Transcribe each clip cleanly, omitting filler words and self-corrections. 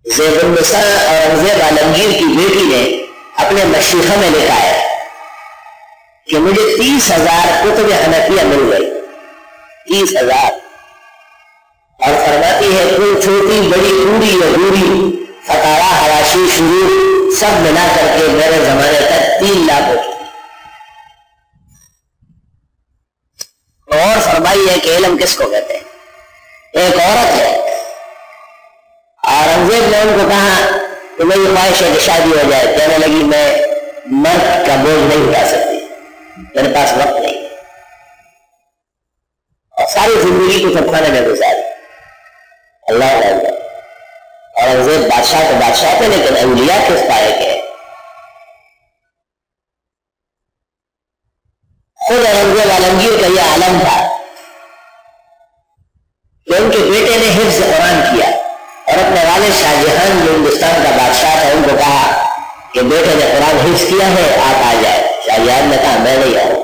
زید النساء اورنگزیب عالمگیر کی بیٹی نے اپنے مشیخہ میں لکھا ہے کہ مجھے 30,000 کتب حنفیہ مل گئی، 30,000، اور فرماتی ہے کوئی چھوٹی بڑی پوری یا بوری فتاوا حواشی شروع سب ملا کر کے میرے زمانے تک 3 لاکھ ہو چکی۔ اور فرمائی ہے کہ علم کس کو کہتے ہیں؟ ایک عورت ہے، اورنگزیب نے ان کو کہا کہ میری خواہش ہے کہ شادی ہو جائے، کہنے لگی میں مرد کا بوجھ نہیں اٹھا سکتی، میرے پاس وقت نہیں، اور ساری زندگی کو سب کھانے میں گزاری۔ اللہ اللہ، اورنگزیب بادشاہ تو بادشاہ تھے لیکن اولیاء کس پائے کے؟ خود اورنگزیب عالمگیر کا یہ عالم تھا کہ ان کے بیٹے نے حفظ قرآن کیا اور اپنے والد شاہ جہان جو ہندوستان کا بادشاہ تھا ان کو کہا کہ بیٹے نے قرآن حفظ کیا ہے، آپ آ جائے۔ شاہ جہان نے کہا میں نہیں آؤں۔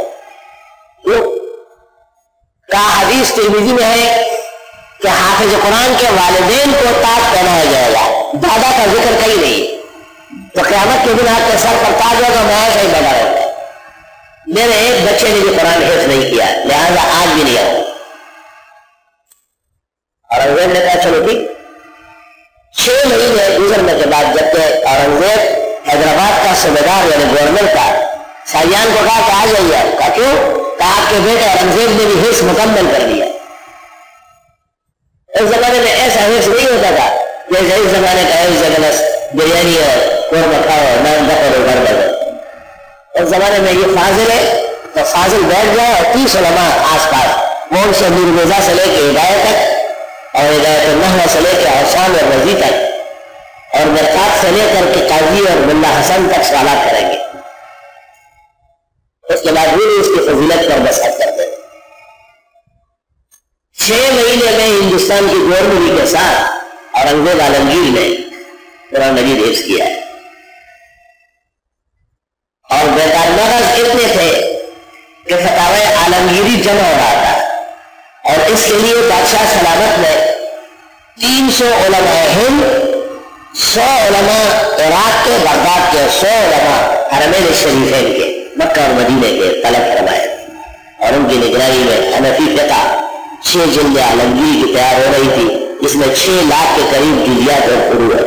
کہا حدیث ترمذی میں ہے کہ حافظ قرآن کے والدین کو تاج پہنایا جائے گا، دادا کا ذکر کہیں نہیں، تو قیامت کے دن آپ کے سر پر تاج ہوگا، میں ایسا ہی بیٹھا رہوں گا۔ میرے ایک بچے نے بھی قرآن حفظ نہیں کیا، لہٰذا آج بھی نہیں آؤں۔ اورنگزیب نے کہا چلو ٹھیک۔ 6 مہینے گزرنے کے بعد جبکہ اورنگزیب حیدرآباد کا صوبیدار یعنی گورنر کا، شاہجہان کو کہا کہ آ جائیے۔ کہا کیوں؟ کہا آپ کے بیٹے اورنگزیب نے بھی حفظ مکمل کر دیا۔ اس زمانے میں ایسا حفظ نہیں ہوتا تھا جیسے اس زمانے کا حفظ ہے، بس بریانی ہے، قورمہ کھاؤ، نان دفعہ گھر بدلو۔ اس زمانے میں یہ فاضل ہے تو فاضل بیٹھ جائے اور 30 علماء آس پاس، وہ ان سے نور مرزا سے لے کے ہدایت تک اور ہدایت النحو سے لے کے احسان اور رضی تک اور برکات سے لے کر کے قاضی اور ملا حسن تک سوالات کریں گے۔ اس کے بعد بھی اس کی فضیلت پر بسات کرتے ہیں۔ 6 مہینے میں ہندوستان کی گورنری کے ساتھ اورنگزیب عالمگیر نے قرآن مجید حفظ کیا ہے، اور بیدار مغز اتنے تھے کہ فتاوی عالمگیری جمع ہو رہا تھا، اور اس کے لیے بادشاہ سلامت نے 300 علماء ہند، 100 علماء عراق کے، بغداد کے، 100 علماء حرمین شریفین کے، مکہ اور مدینے کے طلب فرمائے، اور ان کی نگرانی میں حنفی فقہ 6 جلد عالمگیر کی تیار ہو رہی تھی، جس میں 6 لاکھ کے قریب جزیات اور فروع ہے۔